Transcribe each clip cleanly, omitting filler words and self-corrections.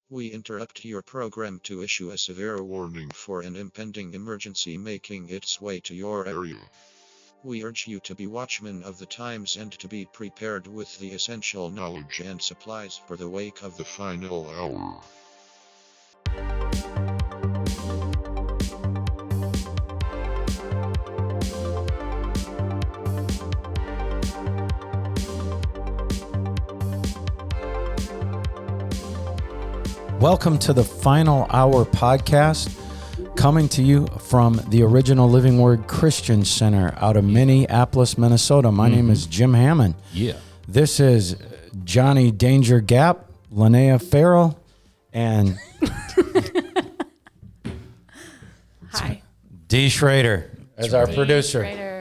We interrupt your program to issue a severe warning for an impending emergency making its way to your area. We urge you to be watchmen of the times and to be prepared with the essential knowledge and supplies for the wake of the final hour. Welcome to the Final Hour podcast, coming to you from the Original Living Word Christian Center out of Minneapolis, Minnesota. My name is Jim Hammond. Yeah. This is Johnny Danger Gap, Lonaiah Farrell, and Hi. Dee Schrader as our producer. Schrader.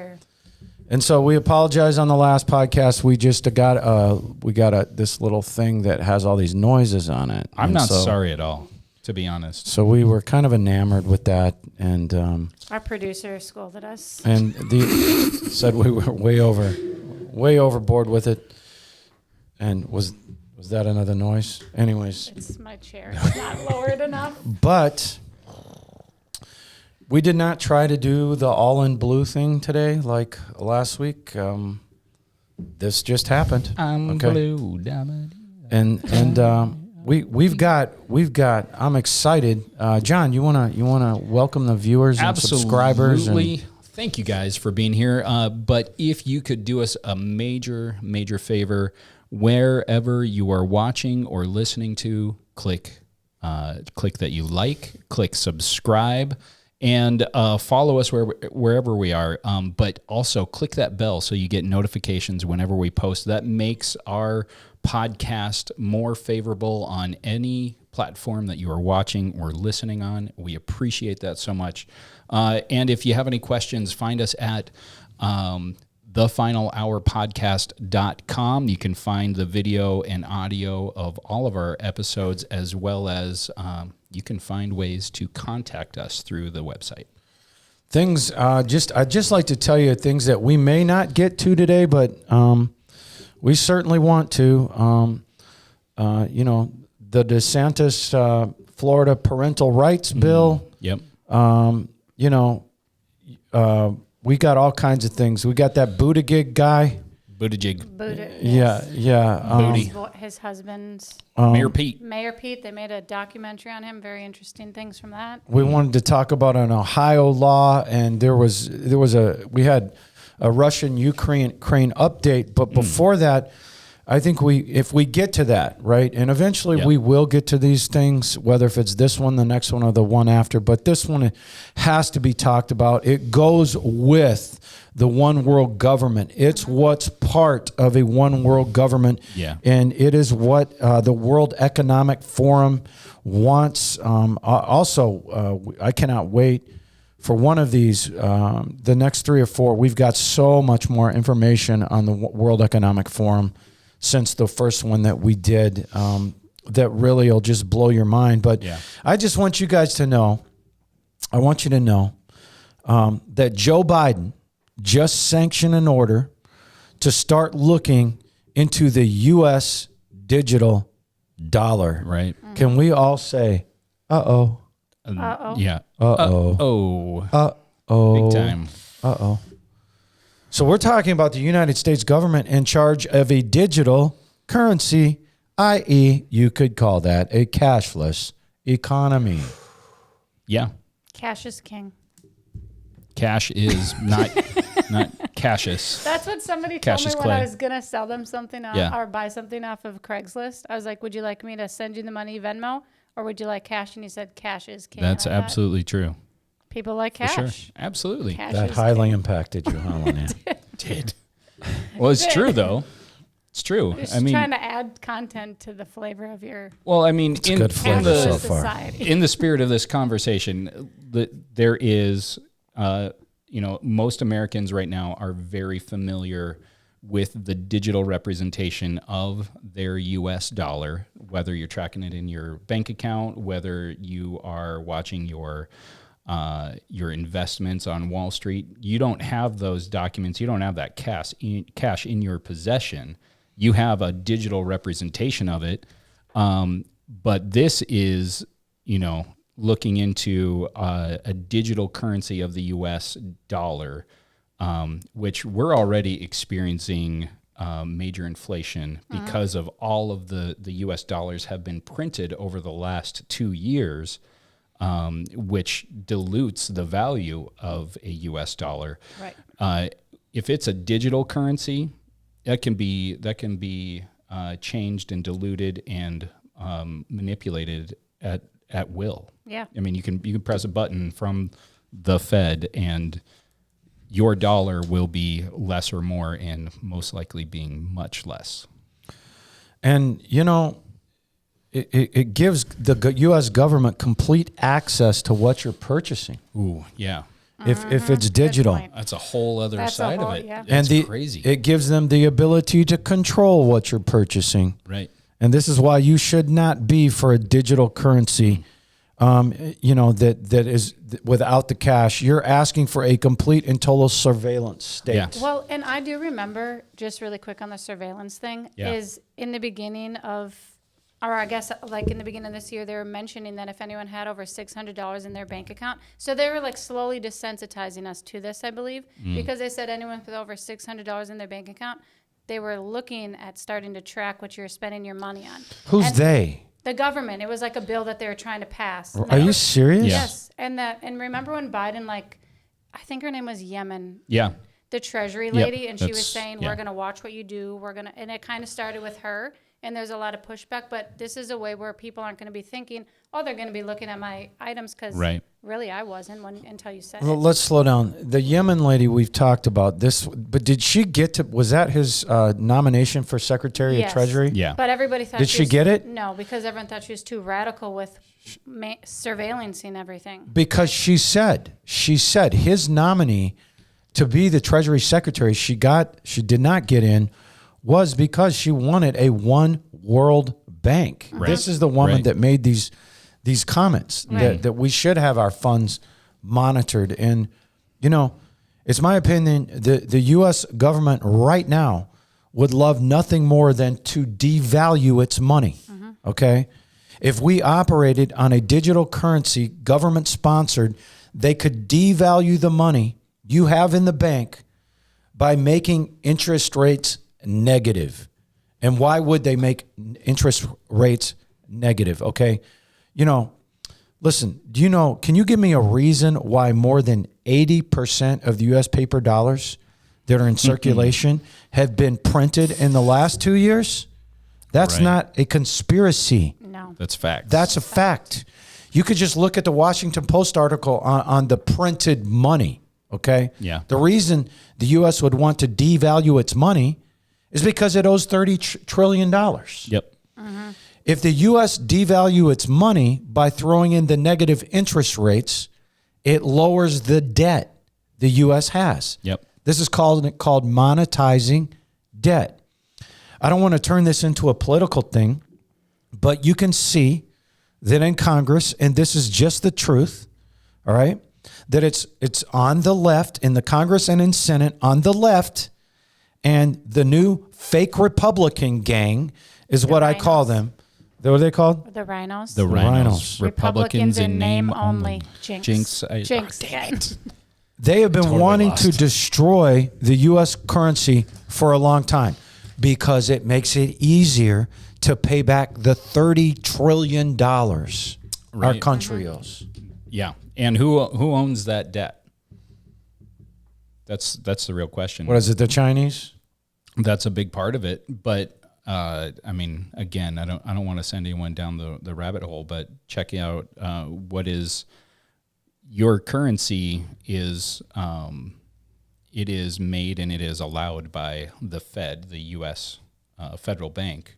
And so we apologize on the last podcast. We just got this little thing that has all these noises on it. I'm not sorry at all, to be honest. So we were kind of enamored with that, and Our producer scolded us. and said we were way overboard with it. And was that another noise? Anyways, It's my chair. It's not lowered enough. but we did not try to do the all in blue thing today like last week. This just happened. Blue. And we've got. I'm excited. John, you wanna welcome the viewers and subscribers? Absolutely. Thank you guys for being here. But if you could do us a major favor, wherever you are watching or listening to, click that you like, click subscribe, and follow us wherever we are. But also click that bell so you get notifications whenever we post. That makes our podcast more favorable on any platform that you are watching or listening on. We appreciate that so much. And if you have any questions, find us at thefinalhourpodcast.com. You can find the video and audio of all of our episodes, as well as you can find ways to contact us through the website. Things I'd just like to tell you things that we may not get to today, but we certainly want to. The DeSantis Florida parental rights bill. Yep. We got all kinds of things. We got that Buttigieg guy. Buttigieg. Yeah. Booty. His husband, Mayor Pete. Mayor Pete, they made a documentary on him. Very interesting things from that. We wanted to talk about an Ohio law, and we had a Russian-Ukraine update, but before that, I think if we get to that, right, and eventually we will get to these things, whether if it's this one, the next one, or the one after, but this one has to be talked about. It goes with the one world government. It's what's part of a one world government, and it is what the World Economic Forum wants. I cannot wait for one of these, the next 3 or 4. We've got so much more information on the World Economic Forum since the first one that we did, that really will just blow your mind. But I just want you guys to know, that Joe Biden just sanctioned an order to start looking into the U.S. digital dollar. Right. Can we all say, uh-oh? Yeah. Uh-oh. Big time. Uh-oh. So we're talking about the United States government in charge of a digital currency, i.e., you could call that a cashless economy. Yeah. Cash is king. Cash is not Cashless. That's what somebody told Cash me is when clay. I was going to sell them something or buy something off of Craigslist. I was like, would you like me to send you the money Venmo, or would you like cash? And he said, cash is king. That's absolutely true. People like cash. For sure. Absolutely. Cash That is highly king. impacted you, huh, Lonaiah? Did. Well, it's true, though. It's true. Just I mean, trying to add content to the flavor of your well, I mean, good flavor so far. society. in the spirit of this conversation, there is, most Americans right now are very familiar with the digital representation of their U.S. dollar, whether you're tracking it in your bank account, whether you are watching your investments on Wall Street. You don't have those documents. You don't have that cash in your possession. You have a digital representation of it. But this is, looking into a digital currency of the U.S. dollar, which we're already experiencing major inflation because of all of the U.S. dollars have been printed over the last 2 years, which dilutes the value of a U.S. dollar. Right. If it's a digital currency, that can be changed and diluted and manipulated at will. Yeah. I mean, you can press a button from the Fed and your dollar will be less or more, and most likely being much less. And, it gives the U.S. government complete access to what you're purchasing. Ooh, yeah. If it's digital. That's a whole other That's side of it. yeah. That's And crazy. It gives them the ability to control what you're purchasing. Right. And this is why you should not be for a digital currency, that is without the cash. You're asking for a complete and total surveillance state. Yeah. Well, and I do remember, just really quick on the surveillance thing, is in the beginning of, or I guess like in the beginning of this year, they were mentioning that if anyone had over $600 in their bank account, so they were like slowly desensitizing us to this, I believe, because they said anyone with over $600 in their bank account, they were looking at starting to track what you're spending your money on. Who's they? The government. It was like a bill that they were trying to pass. Are you serious? Yeah. Yes. And remember when Biden, I think her name was Yemen, Yeah. the Treasury lady, and she was That's- saying, yeah. we're going to watch what you do. And it kind of started with her. And there's a lot of pushback, but this is a way where people aren't going to be thinking, they're going to be looking at my items, because Right. really I wasn't until you said Well, it. let's slow down. The Yemen lady, we've talked about this, but did she get to, was that his nomination for Secretary Yes. of Treasury? Yeah. But everybody thought Did she was- get it? No, because everyone thought she was too radical with surveillancing everything. Because she said his nominee to be the Treasury Secretary, she did not get in, was because she wanted a one world bank. Right. This is the woman Right. that made these comments Right. that we should have our funds monitored. And, it's my opinion the U.S. government right now would love nothing more than to devalue its money. Okay? If we operated on a digital currency, government sponsored, they could devalue the money you have in the bank by making interest rates negative. And why would they make interest rates negative? Okay. Listen, can you give me a reason why more than 80% of the U.S. paper dollars that are in circulation have been printed in the last 2 years? That's Right. not a conspiracy. No. That's facts. That's a fact. You could just look at the Washington Post article on the printed money, okay? Yeah. The reason the U.S. would want to devalue its money is because it owes $30 trillion. Yep. If the U.S. devalue its money by throwing in the negative interest rates, it lowers the debt the U.S. has. Yep. This is called monetizing debt. I don't want to turn this into a political thing, but you can see that in Congress, and this is just the truth, all right, that it's on the left, in the Congress and in Senate, on the left, and the new fake Republican gang is what I call them. What are they called? The rhinos. The rhinos. Republicans in name only. Jinx. Jinx. Again. They have been Totally wanting lost. to destroy the U.S. currency for a long time because it makes it easier to pay back the $30 trillion our Right. country owes. Yeah. And who owns that debt? That's the real question. What is it, the Chinese? That's a big part of it, but I mean, again, I don't want to send anyone down the rabbit hole, but checking out what is your currency is it is made and it is allowed by the Fed, the U.S. Federal Bank,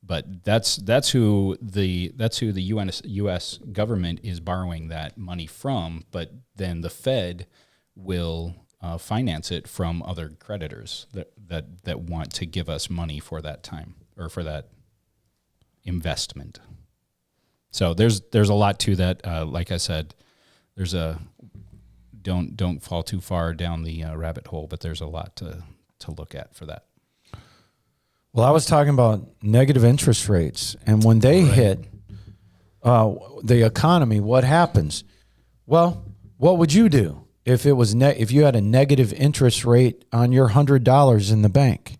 but that's who the U.S. government is borrowing that money from, but then the Fed will finance it from other creditors that want to give us money for that time or for that investment. So there's a lot to that. Like I said, there's don't fall too far down the rabbit hole, but there's a lot to look at for that. Well, I was talking about negative interest rates, and when they hit, the economy, what happens? Well, what would you do if it was if you had a negative interest rate on your $100 in the bank?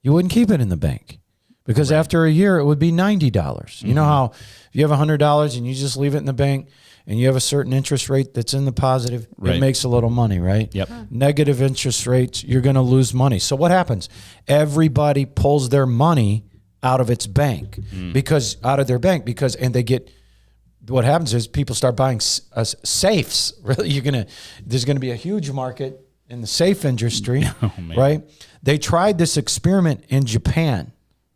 You wouldn't keep it in the bank because after a year it would be $90. You know how if you have $100 and you just leave it in the bank and you have a certain interest rate that's in the positive, it makes a little money, right? Yep. Negative interest rates, you're going to lose money. So what happens? Everybody pulls their money out of its bank and they get. What happens is people start buying safes. Really, there's going to be a huge market in the safe industry, right? They tried this experiment in Japan,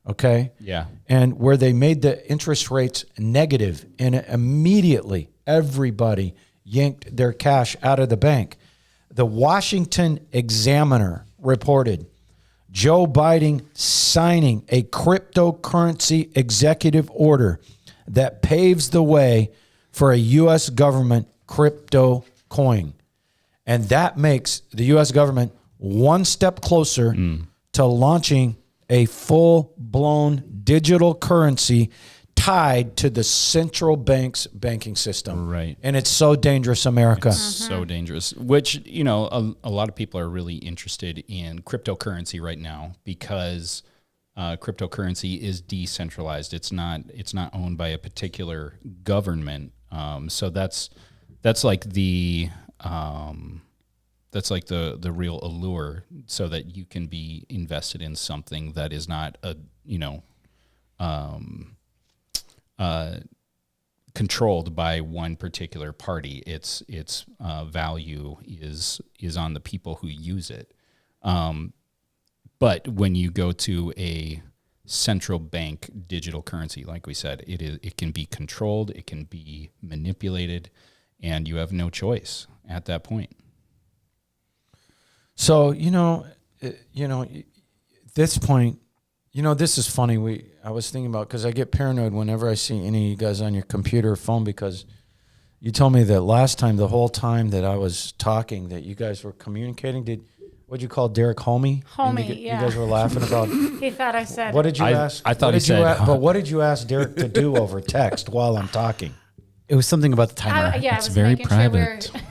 okay? Yeah. And where they made the interest rates negative, and immediately everybody yanked their cash out of the bank. The Washington Examiner reported Joe Biden signing a cryptocurrency executive order that paves the way for a U.S. government crypto coin. And that makes the U.S. government one step closer to launching a full-blown digital currency tied to the central bank's banking system. Right. And it's so dangerous, America. It's so dangerous, which, you know, a lot of people are really interested in cryptocurrency right now because cryptocurrency is decentralized. It's not owned by a particular government. So that's like the real allure, so that you can be invested in something that is not controlled by one particular party. Its value is on the people who use it. But when you go to a central bank digital currency, like we said, it can be controlled, it can be manipulated, and you have no choice at that point. So, at this point, this is funny. I was thinking about, because I get paranoid whenever I see any of you guys on your computer or phone, because you told me that last time, the whole time that I was talking, that you guys were communicating. What'd you call Derek, homie? Homie, You guys were laughing about. He thought I said. What did you ask? I thought he said. But what did you ask Derek to do over text while I'm talking? It was something about the timer. I It's was very making private. Sure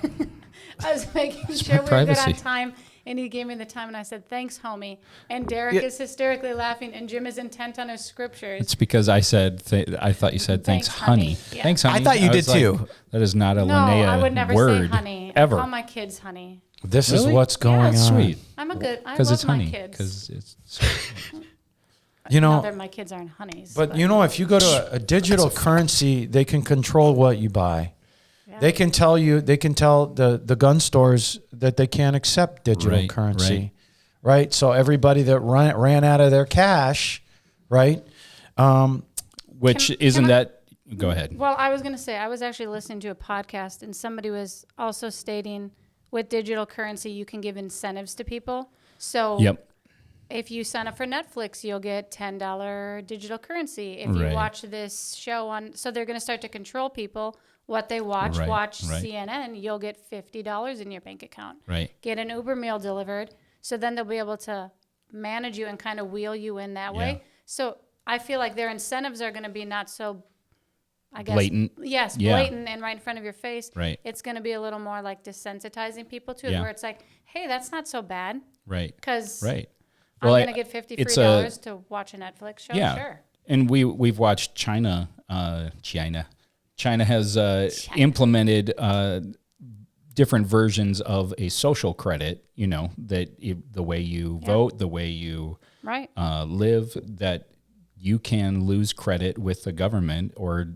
I was making sure we were privacy. good on time, and he gave me the time, and I said, "Thanks, homie." And Derek is hysterically laughing, and Jim is intent on his scriptures. It's because I said, I thought you said, thanks, honey. Yeah. Thanks, honey. I thought you did was too. That is not a No, Lonaiah I would never word say honey. ever. I call my kids honey. This is Really? what's going Yeah, on. that's sweet. I Because love it's my honey. kids. Because it's Not that my kids aren't honeys. But if you go to a digital currency, they can control what you buy. Yeah. They can tell the gun stores that they can't accept digital currency, right? So everybody that ran out of their cash, right? which go ahead. Well, I was going to say, I was actually listening to a podcast, and somebody was also stating with digital currency, you can give incentives to people. So if you sign up for Netflix, you'll get $10 digital currency. If you watch this show so they're going to start to control people, what they watch. Watch CNN, you'll get $50 in your bank account. Right. Get an Uber meal delivered. So then they'll be able to manage you and kind of wheel you in that way. So I feel like their incentives are going to be not so, I guess. Blatant. Yes, blatant and right in front of your face. Right. It's going to be a little more like desensitizing people to it, where it's like, hey, that's not so bad. Right. Because well, I'm going to get $50 free dollars to watch a Netflix show. Yeah. Sure. And we've watched China. China has implemented different versions of a social credit, the way you vote, the way you live, that you can lose credit with the government, or,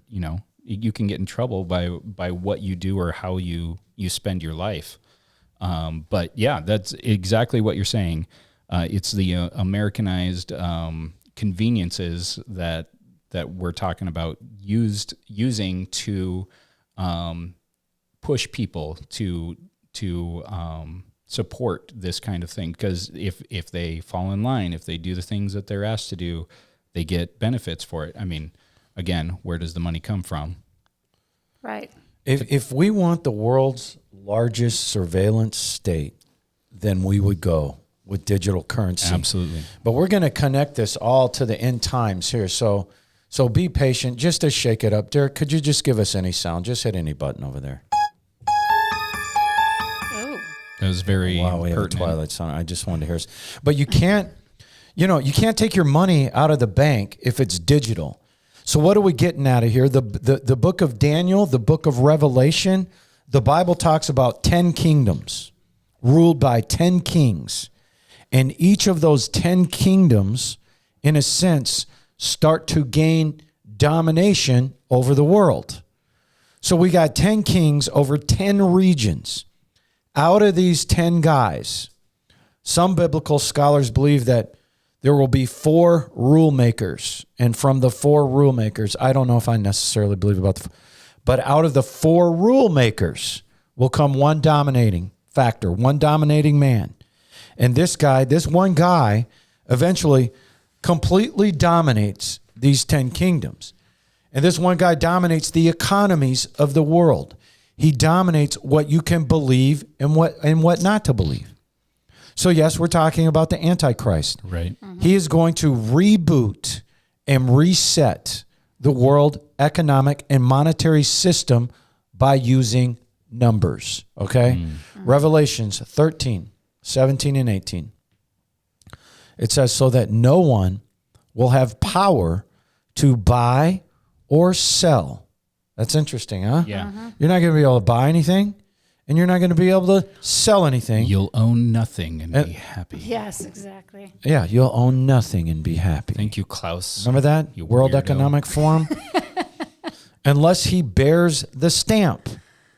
you can get in trouble by what you do or how you spend your life. But yeah, that's exactly what you're saying. It's the Americanized conveniences that we're talking about using to push people to support this kind of thing. Because if they fall in line, if they do the things that they're asked to do, they get benefits for it. I mean, again, where does the money come from? Right. If we want the world's largest surveillance state, then we would go with digital currency. Absolutely. But we're going to connect this all to the end times here. So So be patient just to shake it up. Derek, could you just give us any sound? Just hit any button over there. Oh. That was very Wow, we have a pertinent. Twilight sound. I just wanted to hear. But you can't, you can't take your money out of the bank if it's digital. So what are we getting out of here? The book of Daniel, the book of Revelation, the Bible talks about 10 kingdoms ruled by 10 kings. And each of those 10 kingdoms, in a sense, start to gain domination over the world. So we got 10 kings over 10 regions. Out of these 10 guys, some biblical scholars believe that there will be 4 rule makers. And from the 4 rule makers, I don't know if I necessarily believe about but out of the 4 rule makers will come one dominating factor, one dominating man. And this one guy, eventually completely dominates these 10 kingdoms. And this one guy dominates the economies of the world. He dominates what you can believe and what not to believe. So yes, we're talking about the Antichrist. Right. Mm-hmm. He is going to reboot and reset the world economic and monetary system by using numbers. Okay? Revelations 13, 17, and 18. It says, so that no one will have power to buy or sell. That's interesting, huh? Yeah. You're not going to be able to buy anything, and you're not going to be able to sell anything. You'll own nothing and be happy. Yes, exactly. Yeah, you'll own nothing and be happy. Thank you, Klaus. Remember that? You World weirdo. Economic Forum? Unless he bears the stamp,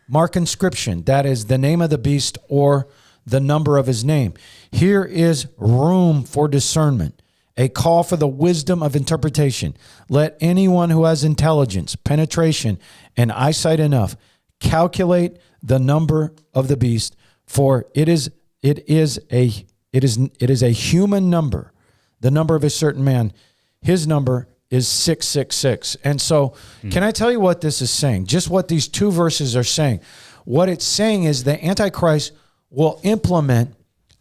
mark inscription, that is the name of the beast or the number of his name. Here is room for discernment, a call for the wisdom of interpretation. Let anyone who has intelligence, penetration, and eyesight enough calculate the number of the beast, for it is a human number, the number of a certain man. His number is 666. And so, can I tell you what this is saying? Just what these 2 verses are saying. What it's saying is the Antichrist will implement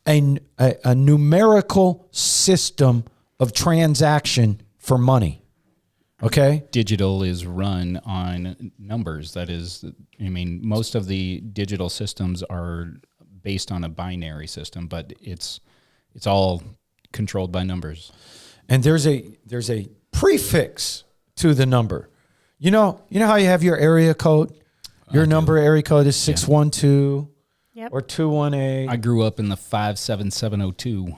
a numerical system of transaction for money. Okay? Digital is run on numbers. That is, most of the digital systems are based on a binary system, but it's all controlled by numbers. And there's a prefix to the number. You know how you have your area code? Your area code is 612 Yep. or 218. I grew up in the 57702.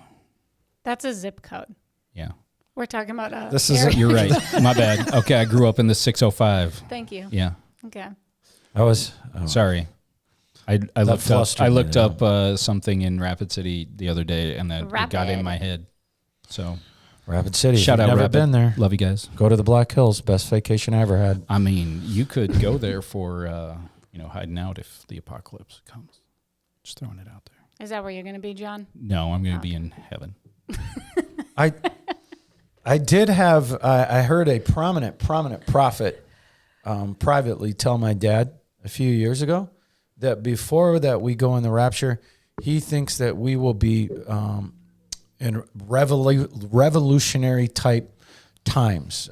That's a zip code. Yeah. We're talking about This is You're right. My bad. Okay, I grew up in the 605. Thank you. Yeah. Okay. Sorry. I looked flustered up. I me, looked up something in Rapid City the other day, and that it got in Rapid. my head. So Rapid City. shout If out. you've never Rapid. been there. Love you guys. Go to the Black Hills. Best vacation I ever had. You could go there for hiding out if the apocalypse comes. Just throwing it out there. Is that where you're going to be, John? No, I'm going to be in heaven. I did have. I heard a prominent prophet privately tell my dad a few years ago that before that we go in the rapture, he thinks that we will be in revolutionary type times.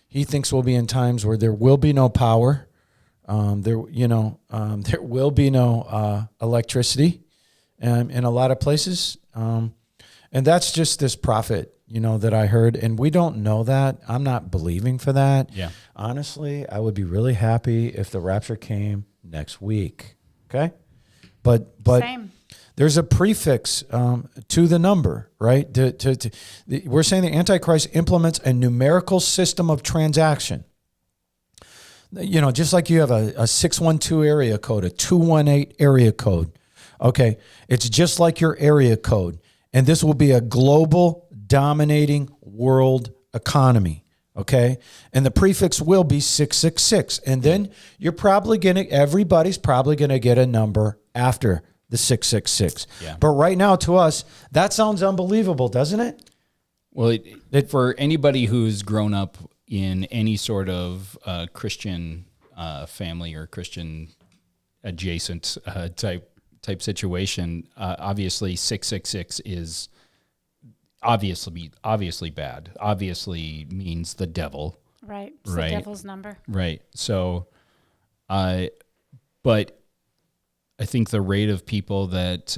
He thinks we'll be in times where there will be no power. There will be no electricity in a lot of places. And that's just this prophet, that I heard. And we don't know that. I'm not believing for that. Yeah. Honestly, I would be really happy if the rapture came next week. Okay? But Same. there's a prefix to the number, right? We're saying the Antichrist implements a numerical system of transaction. Just like you have a 612 area code, a 218 area code. Okay, it's just like your area code. And this will be a global dominating world economy. Okay, and the prefix will be 666. And then everybody's probably going to get a number after the 666. Yeah. But right now to us, that sounds unbelievable, doesn't it? Well, for anybody who's grown up in any sort of Christian family or Christian adjacent type situation, obviously 666 is obviously bad. Obviously means the devil. Right. It's Right. the devil's number. Right. So, but I think the rate of people that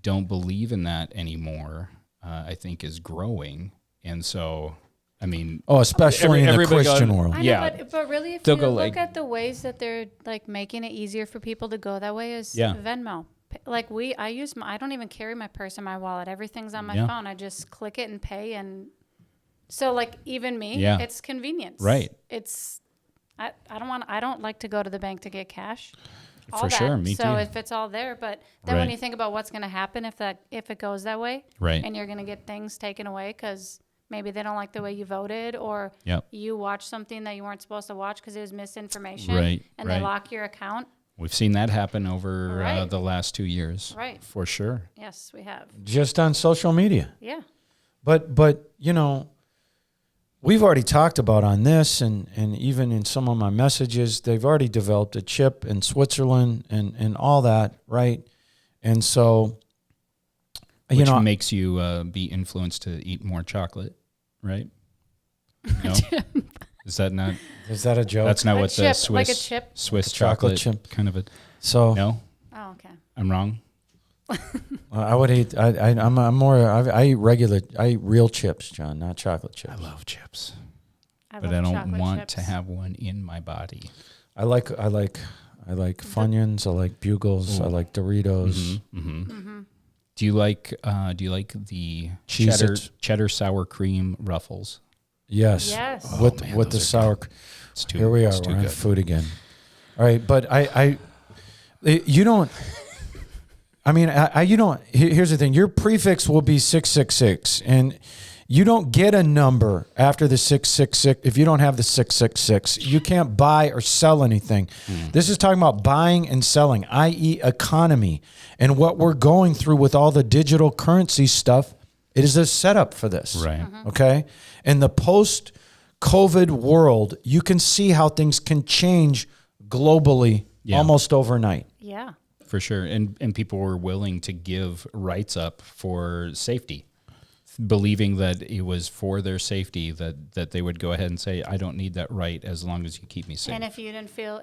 don't believe in that anymore, I think, is growing. And so, I mean, especially in the everybody Christian world. I know, Yeah. but really, if They'll you go look like- at the ways that they're like making it easier for people to go that way is Yeah. Venmo. Like I don't even carry my purse and my wallet. Everything's on my Yeah. phone. I just click it and pay. And so like even me, Yeah. it's convenience. Right. I don't like to go to the bank to get cash. All For that. sure, me so too. if it's all there, but then when Right. you think about what's going to happen if it goes that way, Right. and you're going to get things taken away because maybe they don't like the way you voted, or Yep. you watched something that you weren't supposed to watch because it was misinformation, Right, and right. they lock your account. We've seen that happen over Right. the last 2 years. Right. For sure. Yes, we have. Just on social media. Yeah. But you know, we've already talked about on this, and even in some of my messages, they've already developed a chip in Switzerland and all that, right? And so, Which makes you be influenced to eat more chocolate, right? No? Is that not? is that a joke? That's not A what the chip, Swiss like a chip? Swiss chocolate chocolate chip. kind of a So no. Oh, okay. I'm wrong. I would eat. I'm more. I eat regular. I eat real chips, John, not chocolate chips. I love chips, I but love I don't chocolate want chips. to have one in my body. I like Funyuns. I like Bugles. I like Doritos. Mm-hmm. Do you like the Cheez-Its. cheddar sour cream Ruffles? Yes. Yes. Oh, With man, with the those are sour. good. It's too, Here we are. it's too We're on good. food again. All right, but you don't. I mean, you don't. Here's the thing: your prefix will be 666, and you don't get a number after the 666 if you don't have the 666. You can't buy or sell anything. This is talking about buying and selling, i.e., economy, and what we're going through with all the digital currency stuff. It is a setup for this, Right. Okay, in the post-COVID world, you can see how things can change globally almost overnight. Yeah. For sure. And people were willing to give rights up for safety, believing that it was for their safety that they would go ahead and say, I don't need that right as long as you keep me safe. And if they didn't feel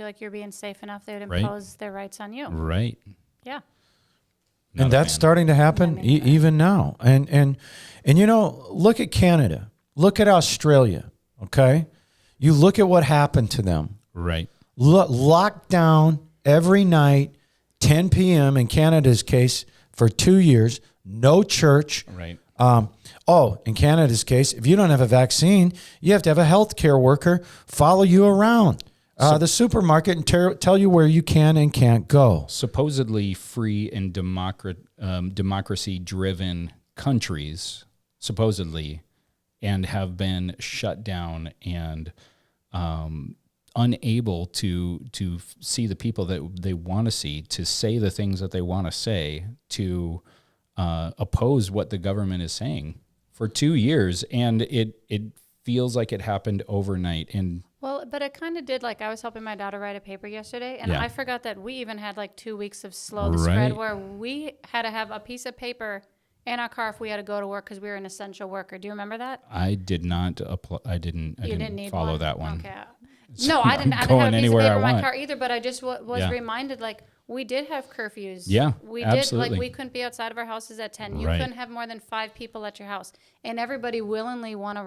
like you're being safe enough, they would Right. impose their rights on you. Right. Yeah. And Not a that's fan. starting to happen even now. And you know, look at Canada. Look at Australia, okay? You look at what happened to them. Right. Locked down every night, 10 p.m. in Canada's case for 2 years, no church. Right. In Canada's case, if you don't have a vaccine, you have to have a healthcare worker follow you around the supermarket and tell you where you can and can't go. Supposedly free and democracy-driven countries, supposedly, and have been shut down and unable to see the people that they want to see, to say the things that they want to say, to oppose what the government is saying for 2 years, and it feels like it happened overnight. And Well, but it kind of did. Like I was helping my daughter write a paper yesterday, and Yeah. I forgot that we even had like 2 weeks of slow the spread Right. where we had to have a piece of paper in our car if we had to go to work because we were an essential worker. Do you remember that? I did not apply. I You didn't need follow that one. Okay. No, I didn't. I didn't going have a piece of anywhere paper I in my want. car either. But I just was Yeah. reminded, like we did have curfews. Yeah, we absolutely. did. Like we couldn't be outside of our houses at 10. You Right. couldn't have more than 5 people at your house, and everybody willingly went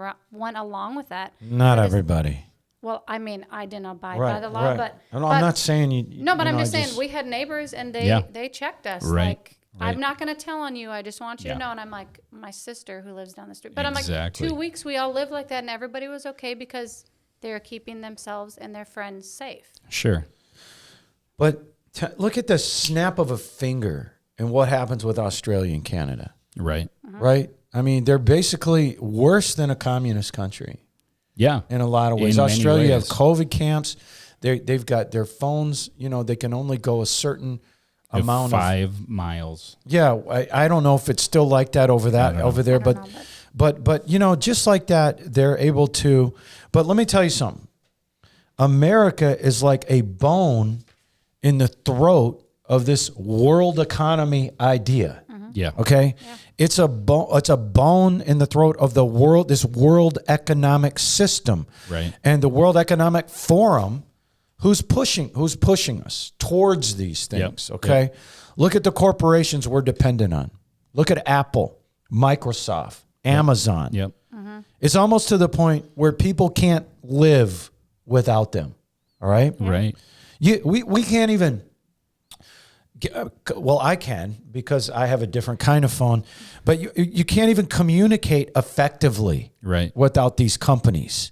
along with that. Not Because- everybody. Well, I mean, I didn't abide by the law, right. but I'm but- not saying you. No, but you I'm know, just I saying we had neighbors and Yeah. they checked us. Right, Like right. I'm not going to tell on you. I just want you Yeah. to know. And I'm like my sister who lives down the street. But I'm Exactly. like 2 weeks we all lived like that and everybody was okay because they were keeping themselves and their friends safe. Sure. But look at the snap of a finger and what happens with Australia and Canada, Right. right? I mean, they're basically worse than a communist country Yeah. in a lot of ways. In many Australia have ways. COVID camps. They've got their phones. You know, they can only go a certain amount of. 5 miles. Yeah, I don't know if it's still like that over there, I don't but know, but you know, just like that, they're able to. But let me tell you something. America is like a bone in the throat of this world economy idea. Yeah. Okay, it's a bone in the throat of the world. This world economic system, Right. And the World Economic Forum, who's pushing us towards these things. Okay, look at the corporations we're dependent on. Look at Apple, Microsoft, Amazon. Yep. It's almost to the point where people can't live without them. All right, Right. we can't even. Well, I can because I have a different kind of phone, but you can't even communicate effectively Right. without these companies,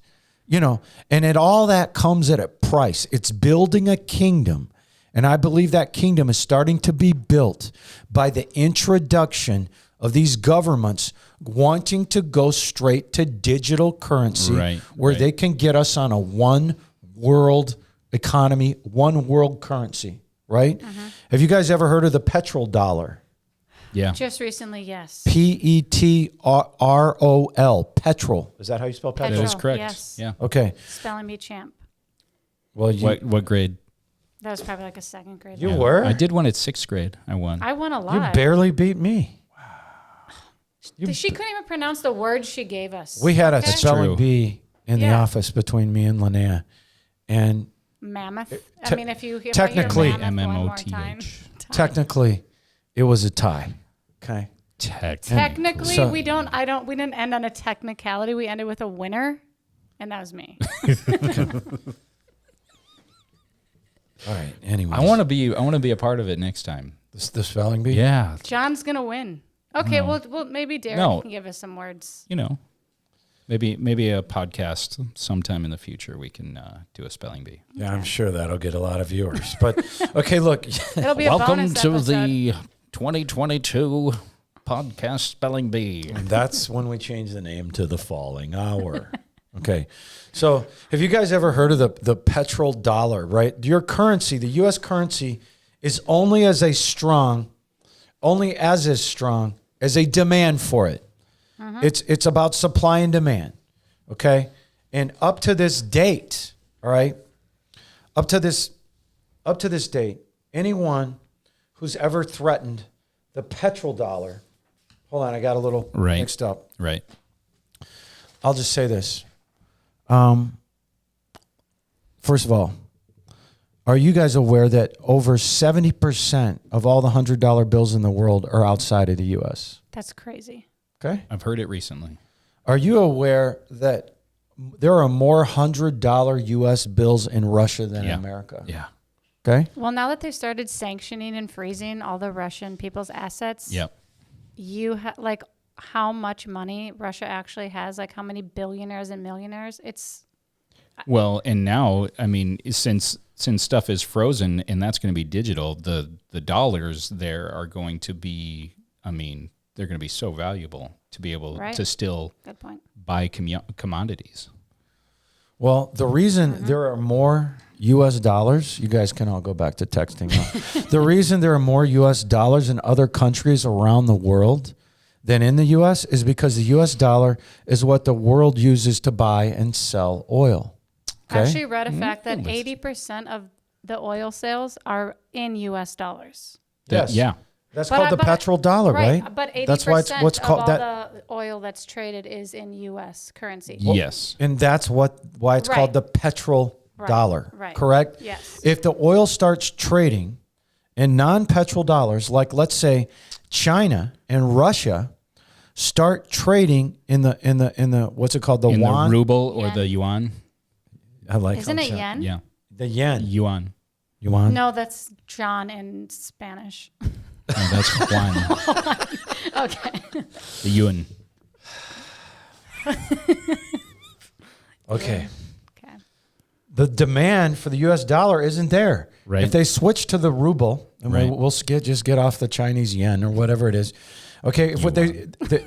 and all that comes at a price. It's building a kingdom, and I believe that kingdom is starting to be built by the introduction of these governments wanting to go straight to digital currency, Right, where right. they can get us on a one world economy, one world currency. Right? Have you guys ever heard of the petrodollar? Yeah. Just recently, yes. Petrol. Petrol. Is that how you spell petrol? That is Petrol, correct. yes. Yeah. Okay. Spelling bee champ. Well, What grade? That was probably like a second grade. you level. were. I did one at 6th grade. I won. I won a lot. You barely beat me. She couldn't even pronounce the words she gave us. We had a Okay? spelling true. bee in the Yeah. office between me and Lonaiah, and Mammoth. te- I mean, if you hear technically- mammoth one more time. MMOTH. technically, it was a tie. Okay. Technically, So- we didn't end on a technicality. We ended with a winner, and that was me. All right. Anyway, I want to be a part of it next time. the spelling bee. Yeah. John's gonna win. Okay, well, maybe Derek No. can give us some words. Maybe a podcast sometime in the future we can do a spelling bee. Yeah, I'm sure that'll get a lot of viewers. But okay, look. It'll be a Welcome bonus to episode. the 2022 podcast spelling bee. That's when we change the name to the Falling Hour. Okay. So have you guys ever heard of the petrodollar, right? Your currency, the U.S. currency, is only as strong as a demand for it. It's about supply and demand. Okay. And up to this date, all right, up to this date, anyone who's ever threatened the petrodollar, hold on, I got a little Right. mixed up. Right. I'll just say this. First of all, are you guys aware that over 70% of all the $100 bills in the world are outside of the U.S.? That's crazy. Okay. I've heard it recently. Are you aware that there are more $100 U.S. bills in Russia than in America? Yeah. Okay. Well, now that they started sanctioning and freezing all the Russian people's assets, Yep. like how much money Russia actually has, like how many billionaires and millionaires. It's Well, and now, I mean, since stuff is frozen and that's going to be digital, the dollars there are going to be, I mean, they're going to be so valuable to be able Right. to still good point. buy commodities. Well, the reason there are more U.S. dollars, you guys can all go back to texting now. The reason there are more U.S. dollars in other countries around the world than in the U.S. is because the U.S. dollar is what the world uses to buy and sell oil. I Okay? actually read a fact that 80% of the oil sales are in U.S. dollars. Yes. Yeah. That's But called I- the but- petrodollar, right? But 80% That's why it's of called all that. the oil that's traded is in U.S. currency. Yes. And that's why it's called Right. the petrodollar. Right. Correct? Yes. If the oil starts trading in non-petrodollars, like let's say China and Russia start trading in the what's it called, the In yuan? the ruble or Yen. the yuan. I like Isn't how it yen? Yeah. the yen. Yuan. Yuan. No, that's John in Spanish. No, that's Juan. Okay. The yuan. Okay. Okay. The demand for the U.S. dollar isn't there. Right. If they switch to the ruble, and Right. we'll just get off the Chinese yen or whatever it is. Okay, if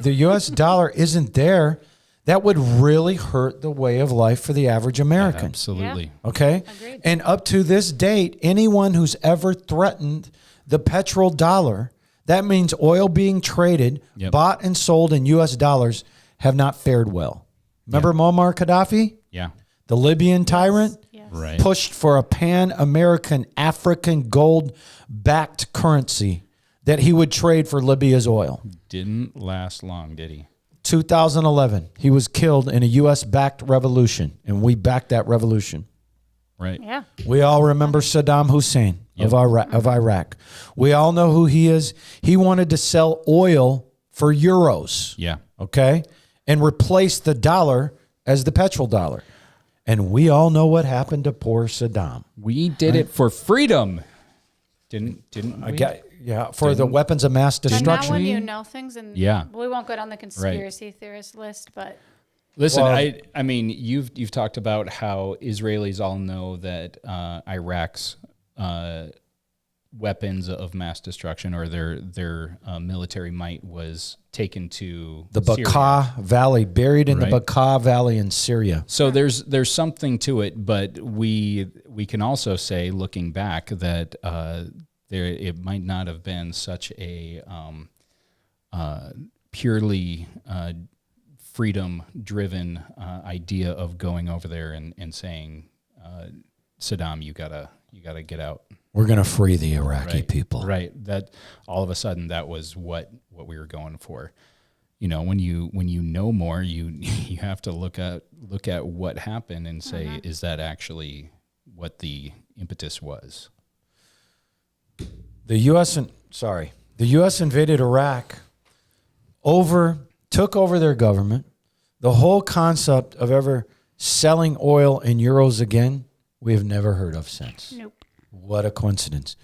the U.S. dollar isn't there, that would really hurt the way of life for the average American. Absolutely. Okay? Agreed. And up to this date, anyone who's ever threatened the petrodollar, that means oil being traded, Yep. bought and sold in U.S. dollars, have not fared well. Remember Muammar Gaddafi, Yeah. the Libyan tyrant? Yes. Right. Pushed for a pan-American African gold-backed currency that he would trade for Libya's oil. Didn't last long, did he? 2011, he was killed in a U.S.-backed revolution, and we backed that revolution. Right. Yeah. We all remember Saddam Hussein of Iraq. We all know who he is. He wanted to sell oil for euros. Yeah. Okay? And replace the dollar as the petrodollar. And we all know what happened to poor Saddam. We did it for freedom. Didn't we? For the weapons of mass But destruction. now when you know things, and we won't go down the conspiracy theorist list, but Listen, Well, I mean, you've talked about how Israelis all know that Iraq's weapons of mass destruction or their military might was taken to the Syria. Bekaa Valley, buried in the Right. Bekaa Valley in Syria. So there's something to it, but we can also say, looking back, that it might not have been such a purely freedom-driven idea of going over there and saying, Saddam, you gotta get out. We're going to free the Iraqi people. Right. That all of a sudden that was what we were going for. You know, when you know more, you have to look at what happened and say, is that actually what the impetus was? The U.S. invaded Iraq, took over their government. The whole concept of ever selling oil in euros again, we have never heard of since. nope. What a coincidence.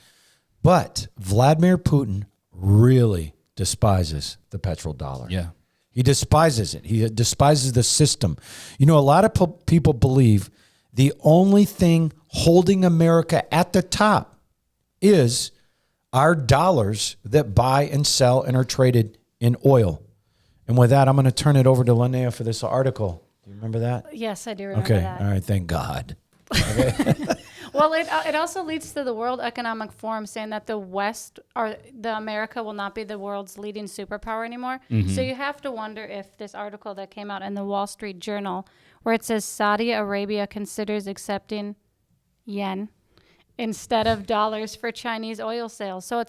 But Vladimir Putin really despises the petrodollar. Yeah. He despises it. He despises the system. You know, a lot of people believe the only thing holding America at the top is our dollars that buy and sell and are traded in oil. And with that, I'm going to turn it over to Lonaiah for this article. Do you remember that? Yes, I do remember Okay. that. All right. Thank God. Well, it also leads to the World Economic Forum saying that the West or the America will not be the world's leading superpower anymore. So you have to wonder if this article that came out in the Wall Street Journal, where it says Saudi Arabia considers accepting yen instead of dollars for Chinese oil sales. So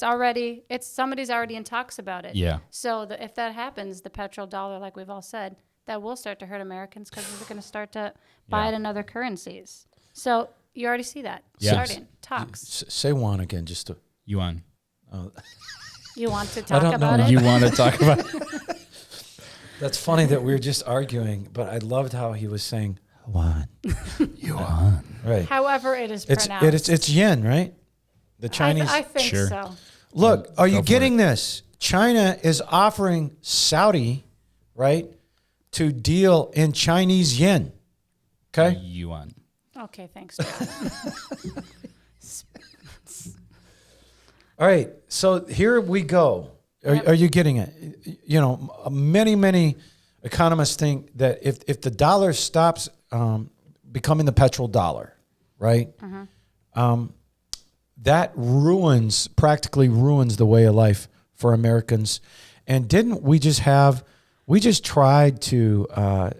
somebody's already in talks about it. Yeah. So if that happens, the petrodollar, like we've all said, that will start to hurt Americans because they're going to start to buy it in other currencies. So you already see that starting talks. Say one again, just to. Yuan. You want to talk don't about know. it? You want to talk about That's funny that we were just arguing, but I loved how he was saying Yuan. Yuan? Right. However it is It's pronounced. it's yen, right? The Chinese. I think Sure. so. Look, are you for getting this? China is offering Saudi, right, to deal in Chinese yen. Okay? Yuan. Okay, thanks, John. All right. So here we go. Are you getting it? You know, many economists think that if the dollar stops becoming the petrodollar, right, that practically ruins the way of life for Americans. And didn't we just tried to,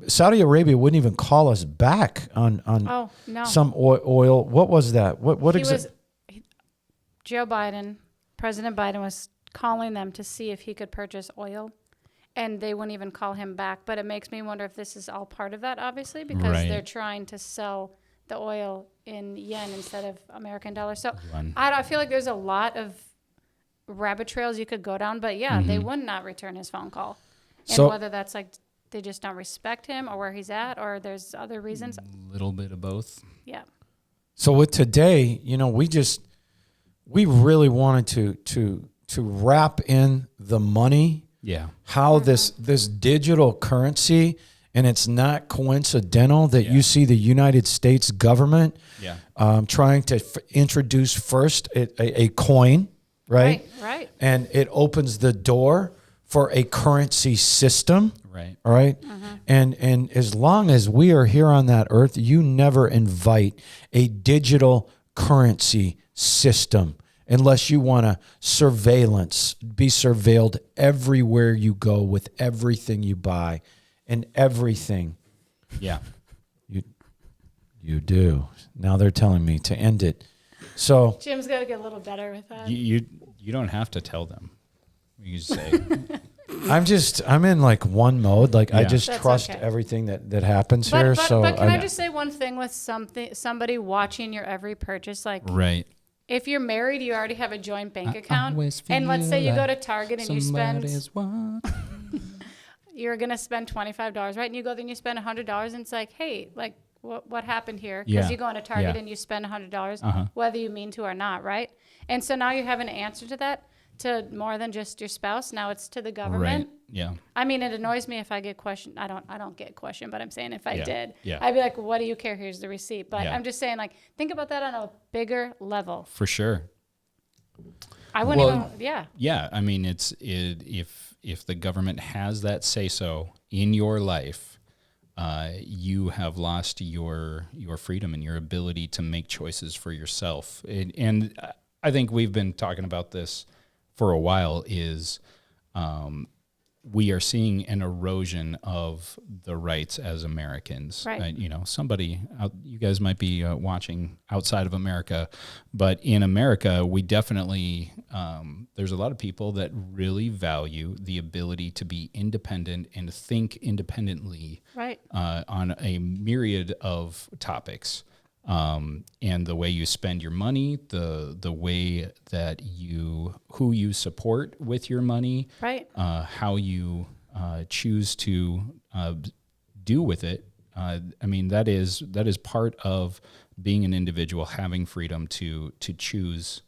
Saudi Arabia wouldn't even call us back on Oh, no. some oil. What was that? What exactly? Joe Biden, President Biden was calling them to see if he could purchase oil, and they wouldn't even call him back. But it makes me wonder if this is all part of that, obviously, because Right. they're trying to sell the oil in yen instead of American dollars. So Yuan. I feel like there's a lot of rabbit trails you could go down, but yeah, they would not return his phone call. And So- whether that's like they just don't respect him or where he's at or there's other reasons. Little bit of both. Yeah. So with today, you know, we really wanted to wrap in the money, Yeah. how this digital currency, and it's not coincidental that you see the United States government Yeah. trying to introduce first a coin, right? Right. And it opens the door for a currency system. Right. All right. And as long as we are here on that earth, you never invite a digital currency system unless you want to be surveilled everywhere you go with everything you buy and everything Yeah. you do. Now they're telling me to end it. So Jim's got to get a little better with that. You don't have to tell them. You just say, I'm in like one mode. Like I Yeah. just That's trust okay. everything that happens here. But can I just say one thing with somebody watching your every purchase? Like, right. if you're married, you already have a joint bank account. always And let's say you feel go to Target and you spend, somebody's watching. you're going to spend $25, right? And you go there and you spend $100 and it's like, hey, like, what happened here? Because Yeah. you go into Target Yeah. and you spend $100, Uh-huh. whether you mean to or not, right? And so now you have an answer to that, to more than just your spouse. Now it's to the government. Right. Yeah. I mean, it annoys me if I get questioned. I don't get questioned, but I'm saying if I Yeah. did, Yeah. I'd be like, what do you care? Here's the receipt. But Yeah. I'm just saying, like, think about that on a bigger level. For sure. I wouldn't Well, even, yeah. Yeah, I mean, if the government has that say so in your life, you have lost your freedom and your ability to make choices for yourself. And I think we've been talking about this for a while. Is we are seeing an erosion of the rights as Americans. Right. Somebody you guys might be watching outside of America, but in America, we definitely, there's a lot of people that really value the ability to be independent and think independently Right. on a myriad of topics. And the way you spend your money, the way that who you support with your money, Right. how you choose to do with it. I mean, that is part of being an individual, having freedom to choose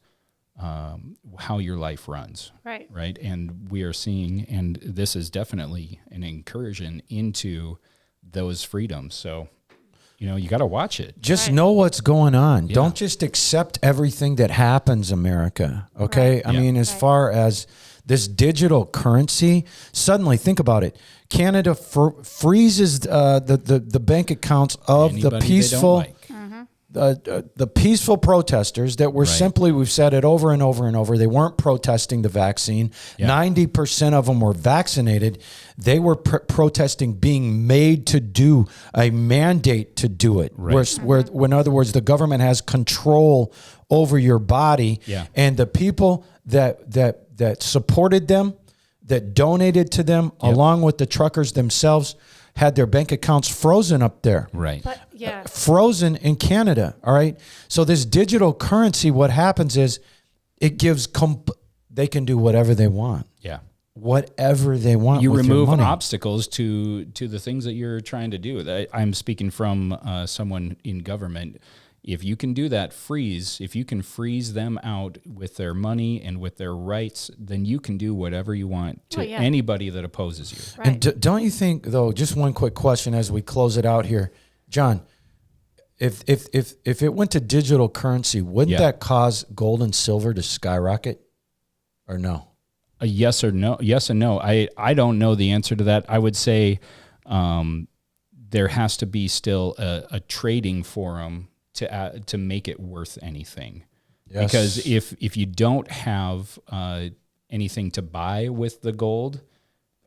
how your life runs. Right. Right. And we are seeing, and this is definitely an incursion into those freedoms. So, you got to watch it. just Right. know what's going on. Yeah. Don't just accept everything that happens, America. Okay. Right. I Yeah. mean, as Right. far as this digital currency, suddenly think about it. Canada freezes the bank accounts of Anybody the they don't peaceful. like. The peaceful protesters that were Right. simply, we've said it over and over and over, they weren't protesting the vaccine. Yeah. 90% of them were vaccinated. They were protesting being made to do a mandate to do it. Right. Where, in other words, the government has control over your body. Yeah. And the people that supported them, that donated to them, Yep. along with the truckers themselves, had their bank accounts frozen up there. Right. But yeah. Frozen in Canada. All right. So this digital currency, what happens is it gives, they can do whatever they want, Yeah. whatever they want. You with your remove money. obstacles to the things that you're trying to do. I'm speaking from someone in government. If you can do that, if you can freeze them out with their money and with their rights, then you can do whatever you want to Well, yeah. anybody that opposes you. Right. And don't you think, though, just one quick question as we close it out here, John, if it went to digital currency, wouldn't Yeah. that cause gold and silver to skyrocket, or no? A yes or no? Yes and no. I don't know the answer to that. I would say there has to be still a trading forum to make it worth anything. Yes. Because if you don't have anything to buy with the gold,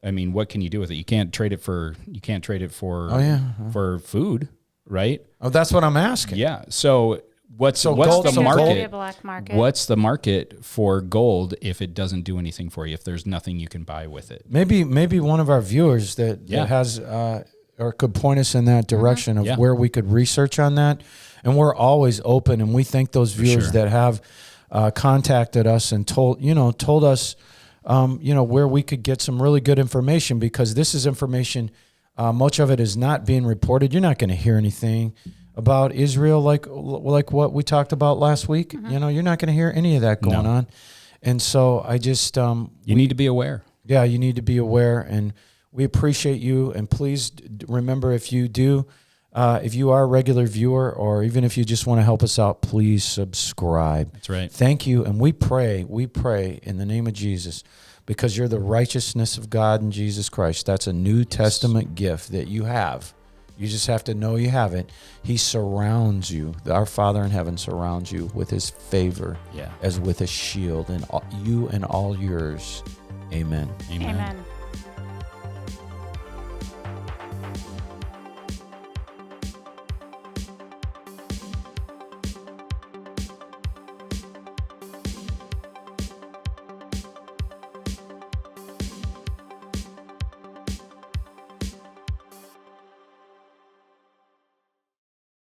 I mean, what can you do with it? You can't trade it for Oh, yeah. for food, right? Oh, that's what I'm asking. Yeah. So what's So the gold- There's gonna be a market? black market. What's the market for gold if it doesn't do anything for you? If there's nothing you can buy with it? Maybe one of our viewers that Yeah. has or could point us in that direction of Yeah. where we could research on that. And we're always open, and we thank those viewers sure. that have contacted us and told us where we could get some really good information, because this is information, much of it is not being reported. You're not going to hear anything about Israel like what we talked about last week. You're not going to hear any of that going on. And so I just You need to be aware. yeah, you need to be aware, and we appreciate you. And please remember, if you are a regular viewer, or even if you just want to help us out, please subscribe. That's right. Thank you. And we pray in the name of Jesus, because you're the righteousness of God in Jesus Christ. That's a New Testament gift that you have. You just have to know you have it. He surrounds you. Our Father in heaven surrounds you with his favor, Yeah. as with a shield, and you and all yours. Amen. Amen. Amen.